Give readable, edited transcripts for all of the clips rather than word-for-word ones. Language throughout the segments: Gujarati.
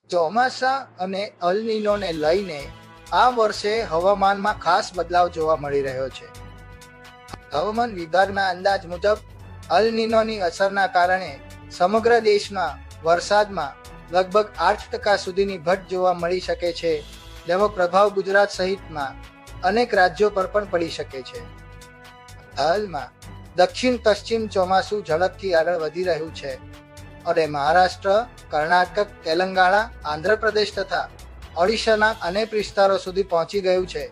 ચોમાસા અને અલ નીનોને લઈને આ વર્ષે હવામાનમાં ખાસ બદલાવ જોવા મળી રહ્યો છે. હવામાન વિભાગના અંદાજ મુજબ અલ નીનોની અસરના કારણે સમગ્ર દેશના વરસાદમાં લગભગ 8% સુધીની ઘટ જોવા મળી શકે છે, જેનો પ્રભાવ ગુજરાત સહિતના અનેક રાજ્યો પર પણ પડી શકે છે. હાલમાં દક્ષિણ પશ્ચિમ ચોમાસું ઝડપથી આગળ વધી રહ્યું છે અને મહારાષ્ટ્ર, કર્ણાટક, તેલંગાણા, આંધ્રપ્રદેશ તથા ઓડિશાના અનેક વિસ્તારો સુધી પહોંચી ગયું છે,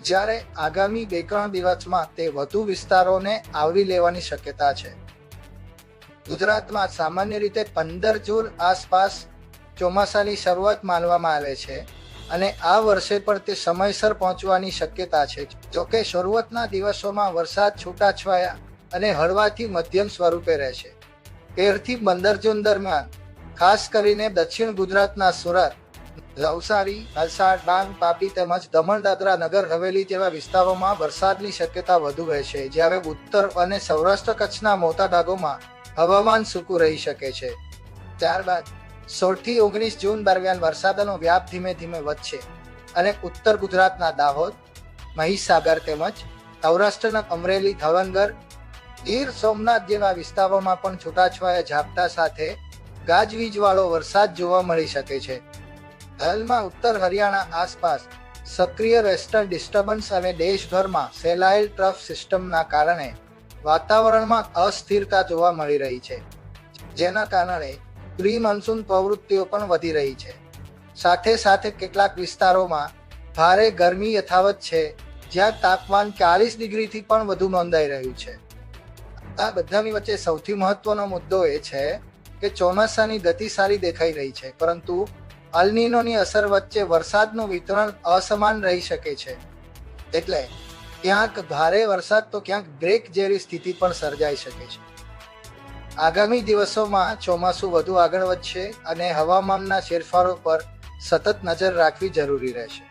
જ્યારે આગામી 2-3 દિવસમાં તે વધુ વિસ્તારોને આવરી લેવાની શક્યતા છે. ગુજરાતમાં સામાન્ય રીતે 15 જૂન આસપાસ ચોમાસાની શરૂઆત માનવામાં આવે છે અને આ વર્ષે પણ તે સમયસર પહોંચવાની શક્યતા છે. જોકે શરૂઆતના દિવસોમાં વરસાદ છૂટાછવાયા અને હળવાથી મધ્યમ સ્વરૂપે રહેશે. 13 થી 15 જૂન દરમિયાન ખાસ કરીને દક્ષિણ ગુજરાતના સુરત, નવસારી, વલસાડ, ડાંગ, તાપી તેમજ દમણ, દાદરા, નગર હવેલી જેવા વિસ્તારોમાં વરસાદની શક્યતા વધુ રહેશે, જ્યારે ઉત્તર અને સૌરાષ્ટ્ર કચ્છના મોટા ભાગોમાં હવામાન સૂકું રહી શકે છે. ત્યારબાદ 16 થી 19 જૂન દરમિયાન વરસાદનો વ્યાપ ધીમે ધીમે વધશે અને ઉત્તર ગુજરાતના દાહોદ, મહીસાગર તેમજ સૌરાષ્ટ્રના અમરેલી, ભાવનગર, ગીર સોમનાથ જેવા વિસ્તારોમાં પણ છૂટાછવાયા ઝાપટા સાથે ગાજવીજવાળો વરસાદ જોવા મળી શકે છે. હાલમાં ઉત્તર હરિયાણા આસપાસ સક્રિય વેસ્ટર્ન ડિસ્ટર્બન્સ અને દેશભરમાં ફેલાયેલ ટ્રફ સિસ્ટમના કારણે વાતાવરણમાં અસ્થિરતા જોવા મળી રહી છે, જેના કારણે પ્રી મોન્સૂન પ્રવૃત્તિઓ પણ વધી રહી છે. સાથે સાથે કેટલાક વિસ્તારોમાં ભારે ગરમી યથાવત છે, જ્યાં તાપમાન 40 ડિગ્રીથી પણ વધુ નોંધાઈ રહ્યું છે. આ બધાની વચ્ચે સૌથી મહત્વનો મુદ્દો એ છે કે ચોમાસાની ગતિ સારી દેખાઈ રહી છે, પરંતુ અલ નીનોની અસર વચ્ચે વરસાદનું વિતરણ અસમાન રહી શકે છે. એટલે ક્યાંક ભારે વરસાદ તો ક્યાંક બ્રેક જેવી સ્થિતિ પણ સર્જાઈ શકે છે. આગામી દિવસોમાં ચોમાસું વધુ આગળ વધશે અને હવામાનના ફેરફારો પર સતત નજર રાખવી જરૂરી રહેશે.